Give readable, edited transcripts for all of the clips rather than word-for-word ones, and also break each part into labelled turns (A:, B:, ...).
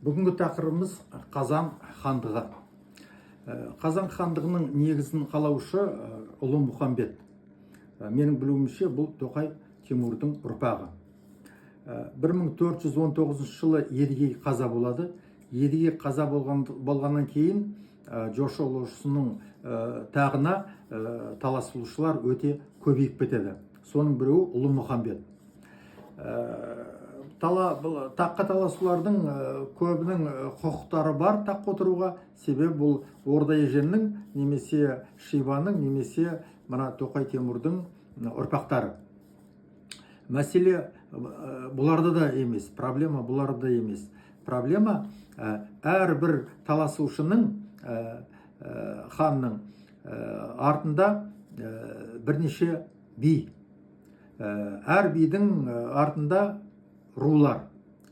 A: Бүгінгі тақырыбымыз Қазан хандығы. Қазан хандығының негізін қалаушы Ұлы Мұхамбет. Менің білуімше бұл Тоқай Темурдың ұрпағы. 1419 жылы Едіге қаза болады. Едіге қаза болғаннан кейін Жошы ұлысының тағына таласушылар өте көбейіп кетеді. Соның біреуі Ұлы Мұхамбет. Таққа таласулардың көбінің құқықтары бар таққа отыруға, себебі бұл Орда еженнің немесе Шибаның немесе мына Тоқай Темурдың ұрпақтары. Мәселе бұларда да емес, проблема бұларда да емес. Проблема әрбір таласушының ханның артында бірнеше би. Әр бидің артында рулар.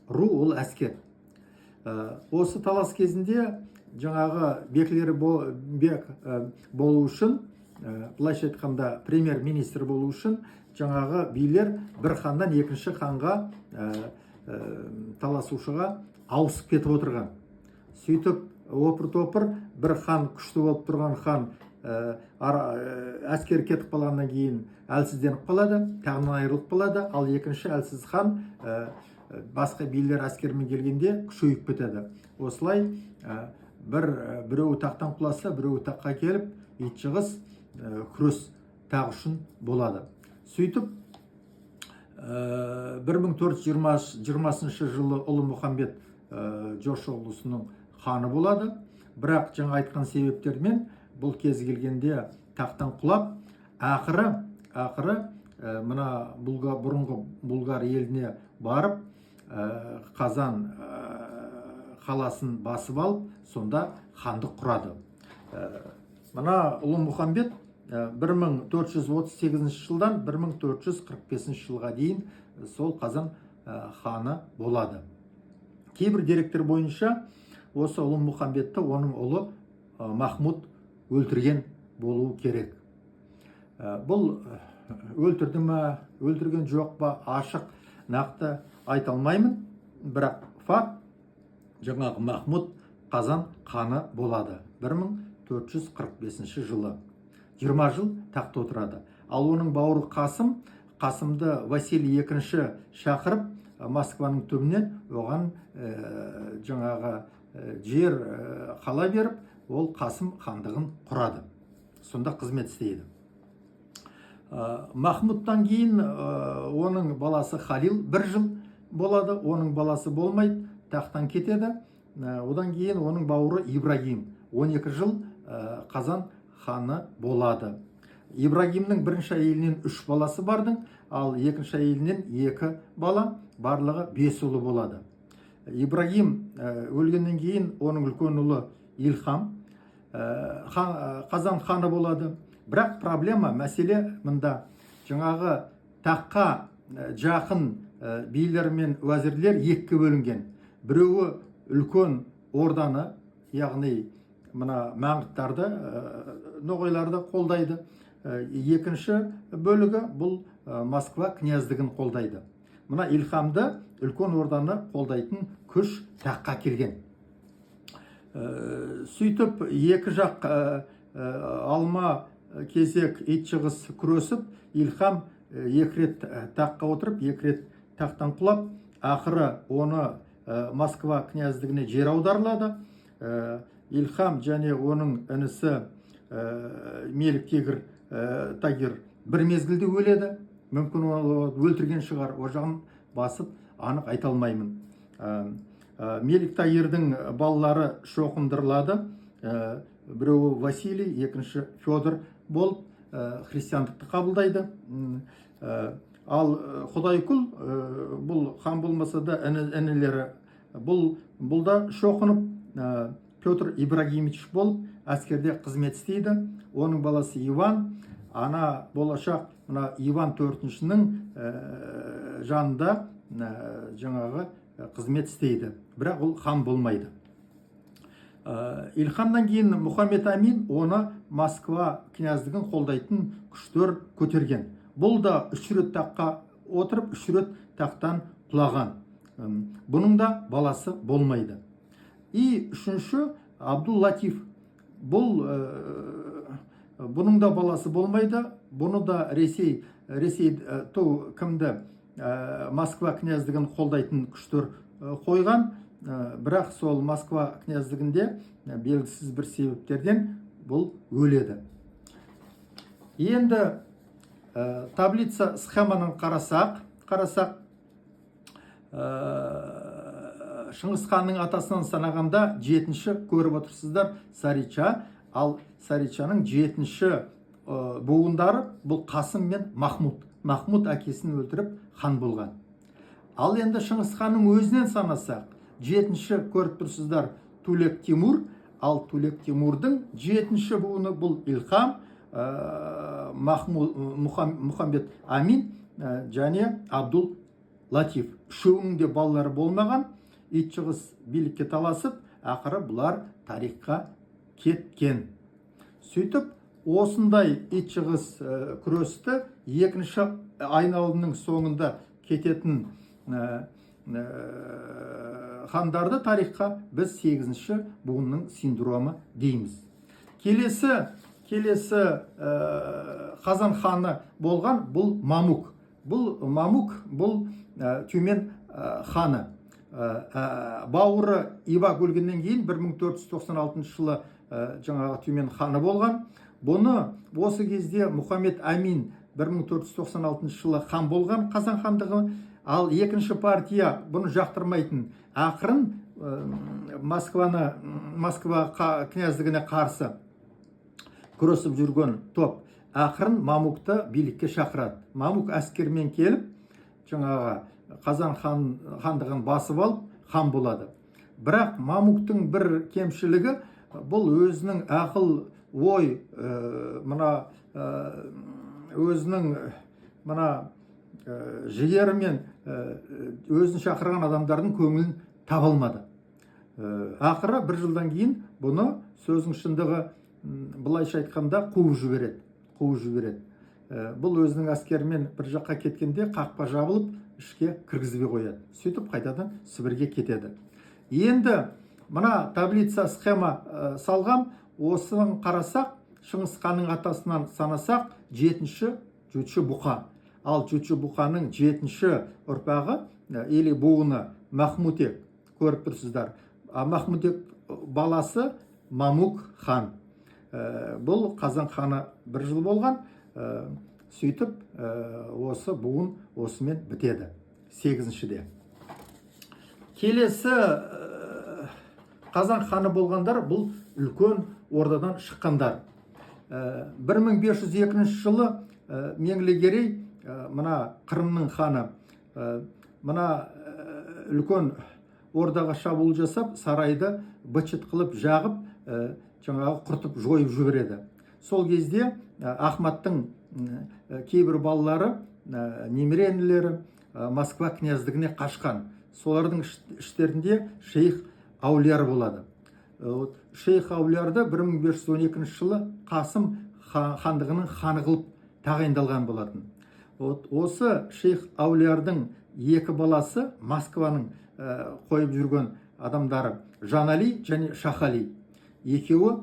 A: Ру ол әскер. Осы талас кезінде жаңағы бекілері болу үшін, былайша айтқанда премьер-министр болу үшін, жаңағы билер бір ханнан екінші ханға таласушыға ауысып кетіп отырған. Сөйтіп опыр-топыр бір хан күшті болып тұрған хан әскер кетіп қалғаннан кейін әлсізденіп қалады, тағынан айырылып қалады, ал екінші әлсіз хан басқа билер әскермен келгенде күшейіп кетеді. Осылай біреуі тақтан құласа, біреуі таққа келіп, итжығыс күрес тағы үшін болады. Сөйтіп 1420 жылы Ұлы Мұхамбет Жошы ұлысының ханы болады. Бірақ жаңа айтқан себептермен бұл кез келгенде тақтан құлап, ақыры мына бұрынғы Бұлғар еліне барып, Қазан қаласын басып алып, сонда хандық құрады. Мына Ұлы Мұхамбет 1438 жылдан 1445 жылға дейін сол Қазан ханы болады. Кейбір деректер бойынша осы Ұлы Мұхамбетті оның ұлы Махмұд өлтірген болуы керек. Бұл өлтірді ме, өлтірген жоқ па, ашық нақты айта алмаймын, бірақ факт жаңағы Махмұд Қазан ханы болады 1445 жылы. 20 жыл тақта отырады. Ал оның бауыры Қасымды Василий II шақырып, Москваның түбінен оған жаңағы жер қала беріп, ол Қасым хандығын құрады. Сонда қызмет істейді. Махмұдтан кейін оның баласы Халил 1 жыл болады, оның баласы болмайды, тақтан кетеді. Одан кейін оның бауыры Ибрагим 12 жыл Қазан ханы болады. Ибрагимнің бірінші әйелінен 3 баласы бардың, ал екінші әйелінен 2 бала, барлығы 5 ұлы болады. Ибрагим өлгеннен кейін оның үлкен ұлы Илхам Қазан ханы болады. Бірақ проблема, мәселе мында, жаңағы таққа жақын билер мен уәзірлер екіге бөлінген. Біреуі үлкен орданы, яғни мына маңғыттарды, ноғайларды қолдайды. Екінші бөлігі бұл Москва князьдігін қолдайды. Мына Илхамды үлкен орданы қолдайтын күш таққа келген. Сөйтіп екі жақ алма кезек итжығыс күресіп, Илхам 2 рет таққа отырып, 2 рет тақтан құлап, ақыры оны Москва князьдігіне жер аударылады. Илхам және оның інісі Мелик Тагир бір мезгілде өледі. Мүмкін оны өлтірген шығар, о жағын басып анық айта алмаймын. Мелик Тагирдің балалары шоқындырылады. Біреуі Василий, екінші Федор болып христиандықты қабылдайды. Ал Құдайкүл, бұл хан болмаса да інілері, бұл да шоқынып Петр Ибрагимович болып әскерде қызмет істейді. Оның баласы Иван, ана болашақ Иван IV-нің жанында жаңағы қызмет істейді. Бірақ ол хан болмайды. Илхамнан кейін Мұхаммед Амин оны Москва князьдігін қолдайтын күштер көтерген. Бұл да 3 рет таққа отырып, 3 рет тақтан құлаған. Бұның да баласы болмайды. И үшінші Абдул Латиф. Бұның да баласы болмайды. Бұны да Ресей кімді Москва князьдігін қолдайтын күштер қойған. Бірақ сол Москва князьдігінде белгісіз бір себептерден бұл өледі. Енді таблица схеманың қарасақ, Шыңғыс ханның атасынан санағанда 7-ші көріп отырсыздар Сарича, ал Саричаның 7-ші буындары бұл Қасым мен Махмуд. Махмуд әкесін өлтіріп хан болған. Ал енді Шыңғыс ханның өзінен санасақ, 7-ші көріп тұрсыздар Тулек Тимур, ал Тулек Тимурдың 7-ші буыны бұл Илхам, Мұхамбет Амин және Абдул Латиф. Үшеуінің де балалары болмаған, итшығыс билікке таласып, ақыры бұлар тарихқа кеткен. Сөйтіп, осындай итшығыс күресті екінші айналымның соңында кететін хандарды тарихқа біз 8-ші буынның синдромы дейміз. Келесі Қазан ханы болған бұл Мамук. Бұл Тюмен ханы. Бауыры Ивак өлгеннен кейін 1496 жылы жаңағы Тюмен ханы болған. Бұны осы кезде Мұхаммед Амин 1496 жылы хан болған Қазан хандығы. Ал екінші партия бұны жақтырмайтын. Ақырын Москва князьдігіне қарсы күресіп жүрген топ ақырын Мамукты билікке шақырады. Мамук әскермен келіп, жаңағы Қазан хандығын басып алып, хан болады. Бірақ Мамуктың бір кемшілігі, бұл өзінің ақыл ой, өзінің жігерімен өзін шақырған адамдардың көңілін таба алмады. Ақыры бір жылдан кейін бұны сөздің шындығы былайша айтқанда қуып жібереді. Бұл өзінің әскерімен бір жаққа кеткенде қақпа жабылып, ішке кіргізбей қояды. Сөйтіп қайтадан Сібірге кетеді. Енді мына таблица схема салғам, осыны қарасақ, Шыңғыс ханның атасынан санасақ, 7-ші Бұқа. Ал 7-ші Бұқаның 7-ші ұрпағы или буыны Махмутек көріп тұрсыздар. Махмутек баласы Мамук хан. Бұл Қазан ханы бір жыл болған. Сөйтіп, осы буын осымен бітеді. 8-шіде. Келесі Қазан ханы болғандар бұл үлкен ордадан шыққандар. 1502 жылы Меңлігерей, мына Қырымның ханы, мына үлкен ордаға шабуыл жасап, сарайды быт-шыт қылып жағып, жаңағы құртып жойып жібереді. Сол кезде Ахматтың кейбір балалары, немерелері Москва князьдігіне қашқан. Солардың іштерінде шейх Аулияр болады. Шейх Аулиярды 1512 жылы Қасым хандығының ханы қылып тағайындалған болатын. Осы шейх Аулиярдың екі баласы Москваның қойып жүрген адамдары Жанали және Шахали. Екеуі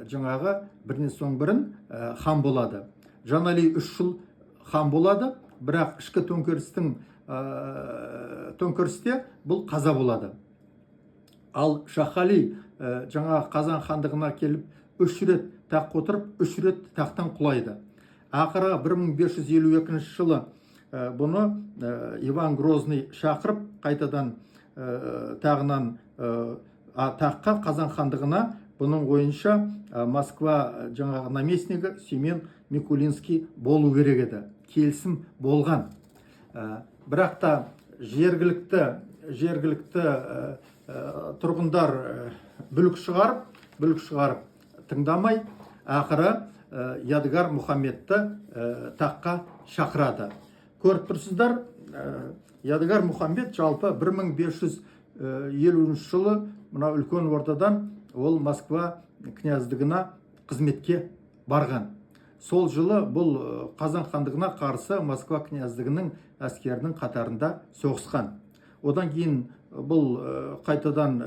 A: жаңағы бірінен соң бірін хан болады. Жанали 3 жыл хан болады, бірақ ішкі төңкерісте бұл қаза болады. Ал Шахали жаңағы Қазан хандығына келіп 3 рет тақ отырып, 3 рет тақтан құлайды. Ақыры 1552 жылы бұны Иван Грозный шақырып, қайтадан тағынан таққа Қазан хандығына бұның ойынша Москва жаңағы наместнигі Семен Микулинский болу керек еді. Келісім болған. Бірақ та жергілікті тұрғындар бүлік шығарып тыңдамай, ақыры Ядыгар Мұхаммедті таққа шақырады. Көріп тұрсыздар, Ядыгар Мұхаммед жалпы 1550 жылы мына үлкен ордадан ол Москва князьдігіне қызметке барған. Сол жылы бұл Қазан хандығына қарсы Москва князьдігінің әскерінің қатарында соғысқан. Одан кейін бұл қайтадан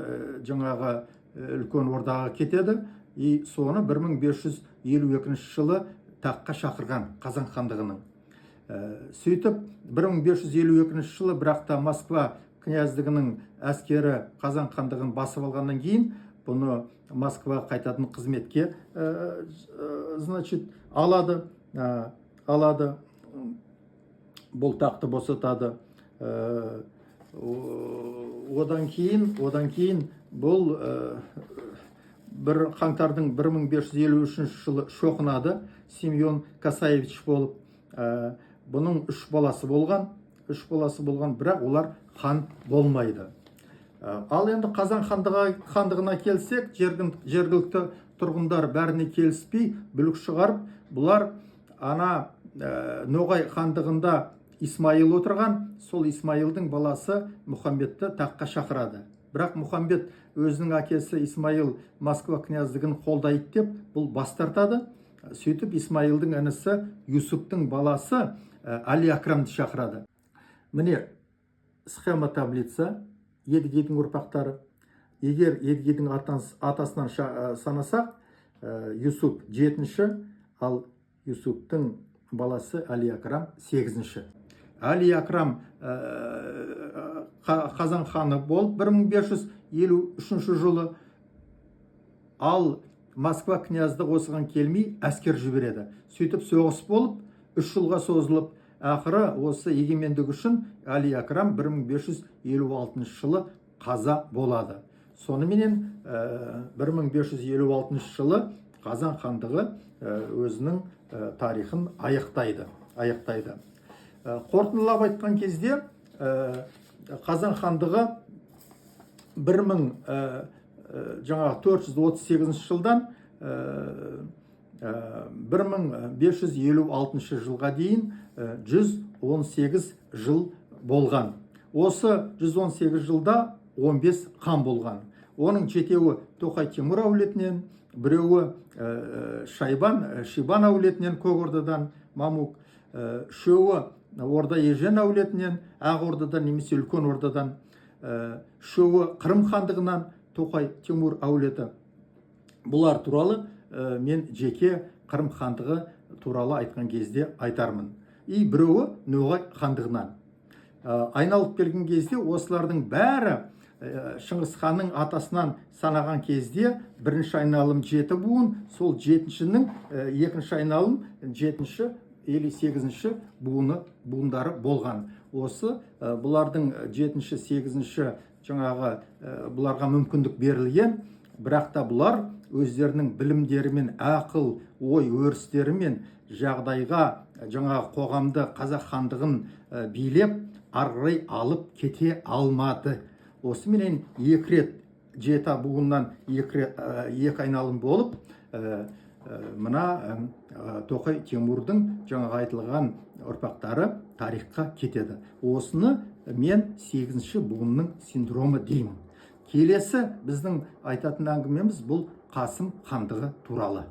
A: жаңағы үлкен ордаға кетеді, и соны 1552 жылы таққа шақырған Қазан хандығының. Сөйтіп 1552 жылы бірақта Москва князьдігінің әскері Қазан хандығын басып алғаннан кейін бұны Москва қайтадан қызметке алады, бұл тақты босатады. Одан кейін бұл бір қаңтардың 1553 жылы шоқынады, Семен Касаевич болып. Бұның үш баласы болған, бірақ олар хан болмайды. Ал енді Қазан хандығына келсек, жергілікті тұрғындар бәріне келіспей бүлік шығарып, бұлар ана Ноғай хандығында Исмаил отырған, сол Исмаилдың баласы Мұхамбетті таққа шақырады. Бірақ Мұхамбет өзінің әкесі Исмаил Москва князьдігін қолдайды деп, бұл бас тартады. Сөйтіп Исмаилдың інісі Юсуптың баласы Али Акрамды шақырады. Міне схема таблица, Едігейдің ұрпақтары. Егер Едігейдің атасынан санасақ, Юсуп 7-ші, ал Юсуптың баласы Али Акрам 8-ші. Али Акрам Қазан ханы болып 1553 жылы, ал Москва князьдігі осыған келмей әскер жібереді. Сөйтіп соғыс болып, 3 жылға созылып, ақыры осы егемендік үшін Али Акрам 1556 жылы қаза болады. Соныменен 1556 жылы Қазан хандығы өзінің тарихын аяқтайды. Қорытындылап айтқан кезде Қазан хандығы 1438 жылдан 1556 жылға дейін 118 жыл болған. Осы 118 жылда 15 хан болған. Оның 7-еуі Тоқай Темір әулетінен, біреуі Шибан әулетінен, Көк-Ордадан Мамук, үшеуі Орда Ежен әулетінен, Ақ Ордадан немесе Үлкен Ордадан, үшеуі Қырым хандығынан, Тоқай Темір әулеті. Бұлар туралы мен жеке Қырым хандығы туралы айтқан кезде айтармын. И біреуі Ноғай хандығынан. Айналып келген кезде осылардың бәрі Шыңғыс ханның атасынан санаған кезде бірінші айналым 7 буын, сол 7-шінің екінші айналым 7-ші или 8-ші буындары болған. Осы бұлардың 7-ші, 8-ші жаңағы бұларға мүмкіндік берілген, бірақ та бұлар өздерінің білімдерімен, ақыл, ой, өрістерімен жағдайға жаңағы қоғамды қазақ хандығын билеп, арғырай алып кете алмады. Осы менен 2 рет 7 буыннан 2 айналым болып, мына Тоқай Темірдің жаңағы айтылған ұрпақтары тарихқа кетеді. Осыны мен 8-ші буынның синдромы деймін. Келесі біздің айтатын әңгімеміз бұл Қасым хандығы туралы.